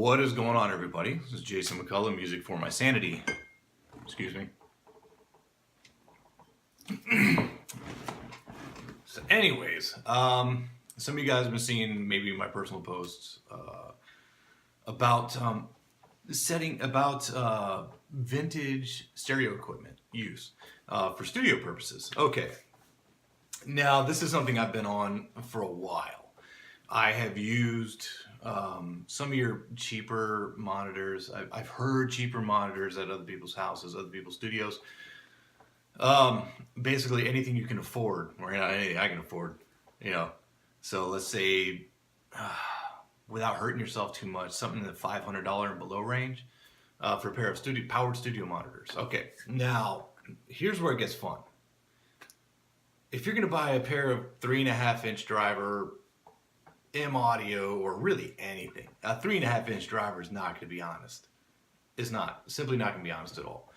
What is going on, everybody? This is Jason McCullough, music for my sanity. Excuse me. So anyways, some of you guys have been seeing maybe my personal posts about vintage stereo equipment use for studio purposes. Okay, now this is something I've been on for a while. I have used some of your cheaper monitors. I've heard cheaper monitors at other people's houses, other people's studios. Basically anything you can afford, or anything I can afford, So let's say, without hurting yourself too much, something in the $500 and below range for a pair of powered studio monitors. Okay, now here's where it gets fun. If you're going to buy a pair of 3.5-inch driver M audio, or really anything, a 3.5-inch driver is not going to be honest. It's not, simply not going to be honest at all.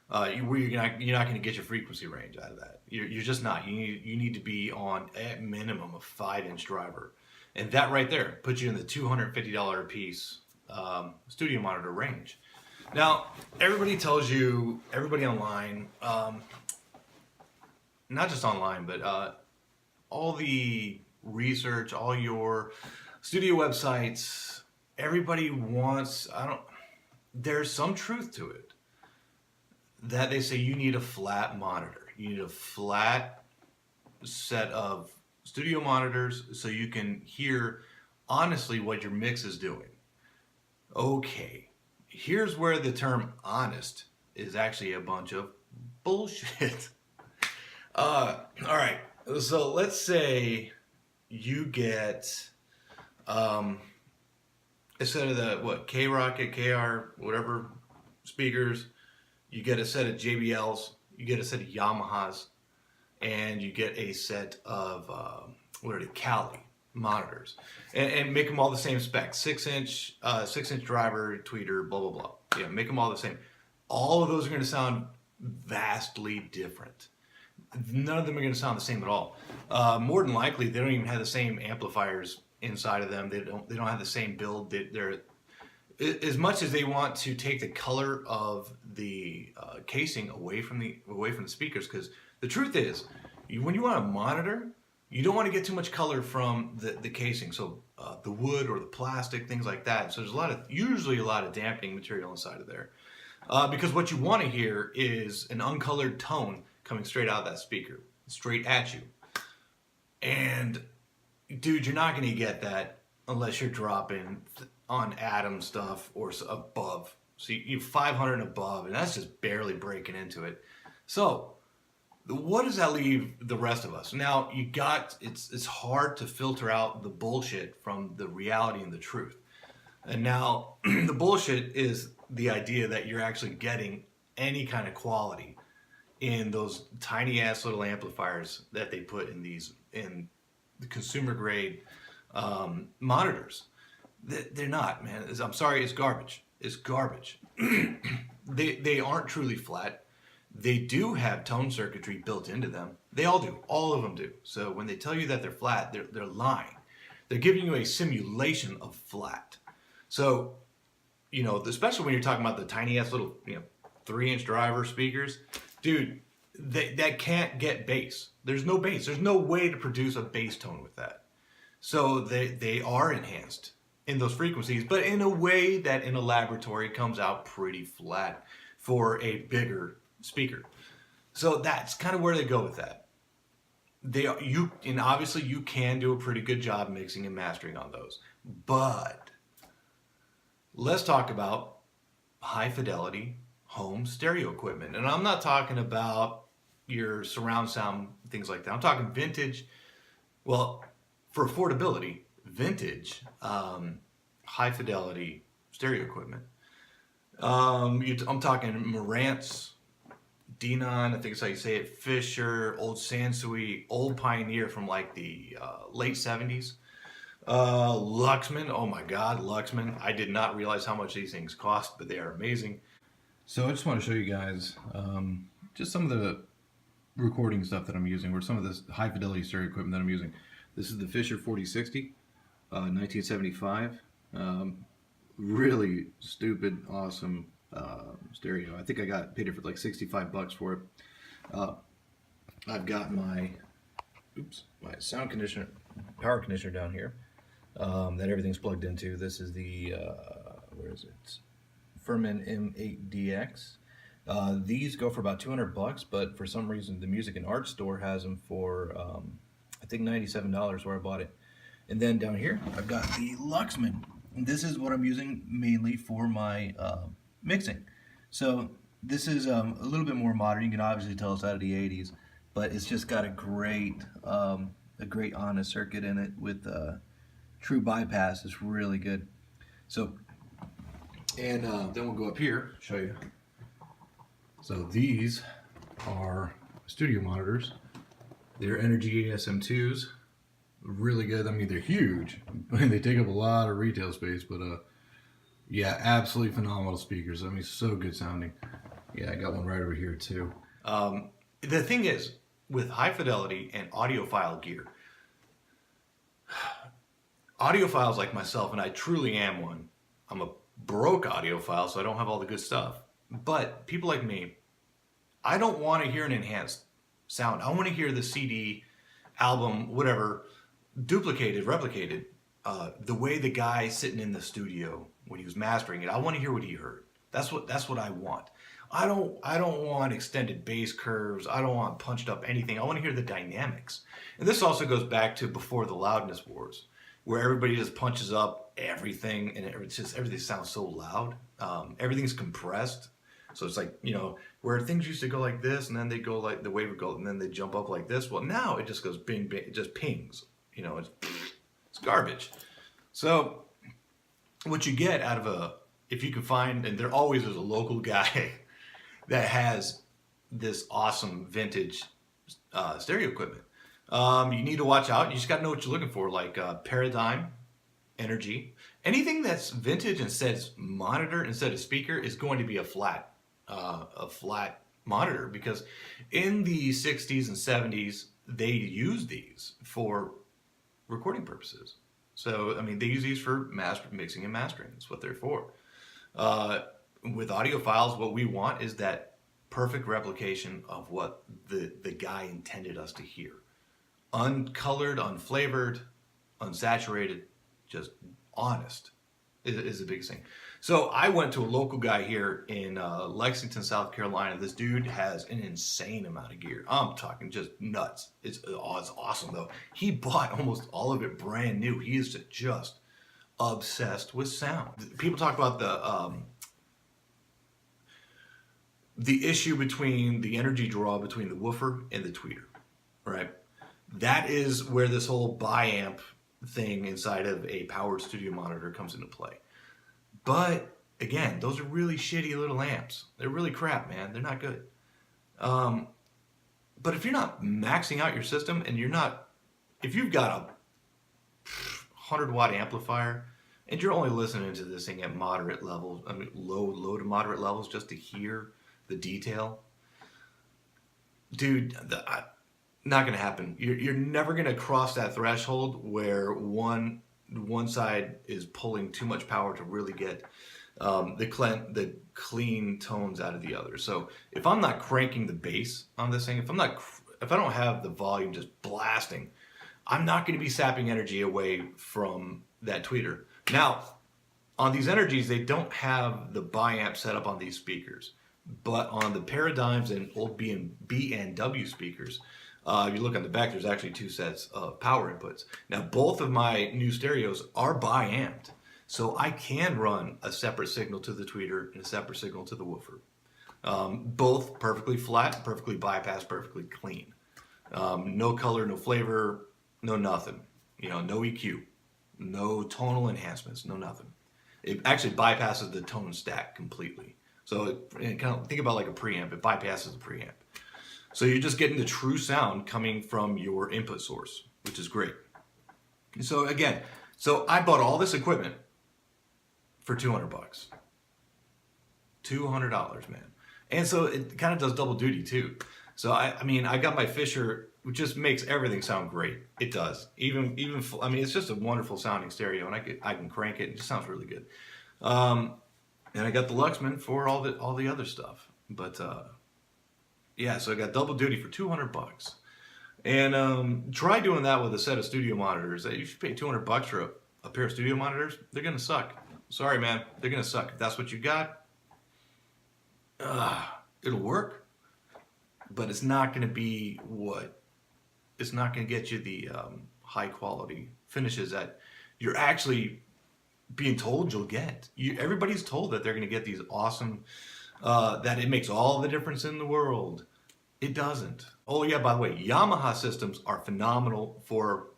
You're not going to get your frequency range out of that. You're just not. You need to be on at minimum a 5-inch driver, and that right there puts you in the $250 a piece studio monitor range. Now, everybody tells you, everybody online, not just online, but all the research, all your studio websites, everybody wants, there's some truth to it, that they say you need a flat monitor. You need a flat set of studio monitors so you can hear honestly what your mix is doing. Okay, here's where the term honest is actually a bunch of bullshit. All right, so let's say you get a set of the K-Rocket, KR, whatever speakers. You get a set of JBLs, you get a set of Yamahas, and you get a set of Kali monitors, and make them all the same spec. 6-inch driver, tweeter, blah blah blah. Yeah, make them all the same. All of those are going to sound vastly different. None of them are going to sound the same at all. More than likely, they don't even have the same amplifiers inside of them. They don't have the same build. They're as much as they want to take the color of the casing away from the speakers, because the truth is, when you want a monitor, you don't want to get too much color from the casing. So the wood or the plastic, things like that. So there's usually a lot of dampening material inside of there, because what you want to hear is an uncolored tone coming straight out of that speaker, straight at you. And dude, you're not going to get that unless you're dropping on Atom stuff or above. So you 500 and above, and that's just barely breaking into it. So what does that leave the rest of us? Now it's hard to filter out the bullshit from the reality and the truth. And now the bullshit is the idea that you're actually getting any kind of quality in those tiny ass little amplifiers that they put in the consumer grade monitors. They're not, man. I'm sorry, it's garbage. It's garbage. They aren't truly flat. They do have tone circuitry built into them. They all do. All of them do. So when they tell you that they're flat, they're lying. They're giving you a simulation of flat. So, especially when you're talking about the tiny ass little 3-inch driver speakers, dude, that can't get bass. There's no bass. There's no way to produce a bass tone with that. So they are enhanced in those frequencies, but in a way that in a laboratory comes out pretty flat for a bigger speaker. So that's kind of where they go with that. And obviously you can do a pretty good job mixing and mastering on those. But let's talk about high fidelity home stereo equipment. And I'm not talking about your surround sound, things like that. I'm talking vintage, for affordability, vintage, high fidelity stereo equipment. I'm talking Marantz, Denon, I think it's how you say it, Fisher, old Sansui, old Pioneer from like the late 70s. Luxman, oh my God, Luxman. I did not realize how much these things cost, but they are amazing. So I just want to show you guys just some of the recording stuff that I'm using, or some of this high fidelity stereo equipment that I'm using. This is the Fisher 4060, 1975. really stupid, awesome stereo. I think I paid it for like $65 for it. Uh, I've got my sound conditioner, power conditioner down here that everything's plugged into. This is the where is it? Furman M8DX. These go for about $200, but for some reason the Music and Art Store has them for I think $97 where I bought it. And then down here I've got the Luxman. And this is what I'm using mainly for my mixing. So this is a little bit more modern. You can obviously tell it's out of the 80s, but it's just got a great honest circuit in it with true bypass. It's really good. So, and then we'll go up here, show you. So these are studio monitors. They're Energy ASM2s. Really good. I mean, they're huge. They take up a lot of retail space, but yeah, absolutely phenomenal speakers. I mean, so good sounding. Yeah, I got one right over here too. The thing is, with high fidelity and audiophile gear, audiophiles like myself, and I truly am one. I'm a broke audiophile, so I don't have all the good stuff. But people like me, I don't want to hear an enhanced sound. I want to hear the CD, album, whatever, duplicated, replicated, the way the guy sitting in the studio when he was mastering it. I want to hear what he heard. That's what I want. I don't want extended bass curves. I don't want punched up anything. I want to hear the dynamics. And this also goes back to before the loudness wars, where everybody just punches up everything and everything sounds so loud. Everything's compressed. So it's like, where things used to go like this and then they go like the wave would go and then they jump up like this. Well, now it just goes bing, bing, it just pings. It's garbage. So what you get out of if you can find, and there always is a local guy that has this awesome vintage stereo equipment. You need to watch out. You just got to know what you're looking for, like Paradigm, Energy. Anything that's vintage and says monitor instead of speaker is going to be a flat monitor, because in the 60s and 70s they used these for recording purposes. So I mean, they use these for mixing and mastering. That's what they're for. With audiophiles, what we want is that perfect replication of what the guy intended us to hear. Uncolored, unflavored, unsaturated, just honest is the biggest thing. So I went to a local guy here in Lexington, South Carolina. This dude has an insane amount of gear. I'm talking just nuts. It's awesome though. He bought almost all of it brand new. He is just obsessed with sound. People talk about the issue between the energy draw between the woofer and the tweeter, right? That is where this whole bi-amp thing inside of a powered studio monitor comes into play. But again, those are really shitty little amps. They're really crap, man. They're not good. But if you're not maxing out your system and if you've got a 100-watt amplifier and you're only listening to this thing at moderate levels, I mean low to moderate levels, just to hear the detail, dude, not gonna happen. You're never gonna cross that threshold where one side is pulling too much power to really get the clean tones out of the other. So if I'm not cranking the bass on this thing, if I don't have the volume just blasting, I'm not going to be sapping energy away from that tweeter. Now, on these Energies, they don't have the bi-amp set up on these speakers, but on the Paradigms and old B&W speakers, if you look on the back, there's actually two sets of power inputs. Now, both of my new stereos are bi-amped, so I can run a separate signal to the tweeter and a separate signal to the woofer. Both perfectly flat, perfectly bypassed, perfectly clean. No color, no flavor, no nothing. No EQ, no tonal enhancements, no nothing. It actually bypasses the tone stack completely. So it kind of think about like a preamp. It bypasses the preamp. So you're just getting the true sound coming from your input source, which is great. So again, I bought all this equipment for $200. $200, man. And so it kind of does double duty too. So I got my Fisher, which just makes everything sound great. It does. Even it's just a wonderful sounding stereo, and I can crank it. It just sounds really good. And I got the Luxman for all the other stuff. But yeah, so I got double duty for $200. And try doing that with a set of studio monitors. You should pay $200 for a pair of studio monitors. They're gonna suck. Sorry, man. They're gonna suck. If that's what you got, it'll work, but it's not gonna be what. It's not gonna get you the high quality finishes that you're actually being told you'll get. Everybody's told that they're gonna get these awesome. That it makes all the difference in the world. It doesn't. Oh yeah, by the way, Yamaha systems are phenomenal for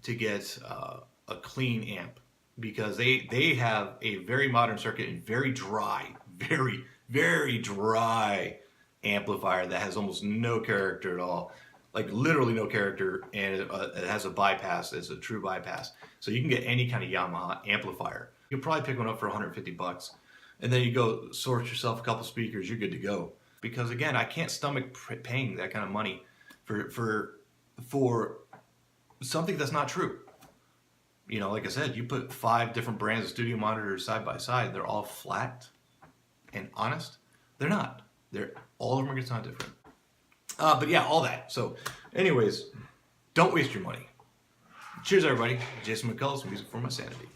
to get a clean amp because they have a very modern circuit and very dry, very dry amplifier that has almost no character at all, like literally no character, and it has a bypass. It's a true bypass, so you can get any kind of Yamaha amplifier. You'll probably pick one up for $150, and then you go source yourself a couple speakers. You're good to go. Because again, I can't stomach paying that kind of money for something that's not true. You know, like I said, you put 5 different brands of studio monitors side by side, they're all flat and honest. They're not. All of them are going to sound different. But yeah, all that. So, anyways, don't waste your money. Cheers, everybody. Jason McCullough's Music for My Sanity.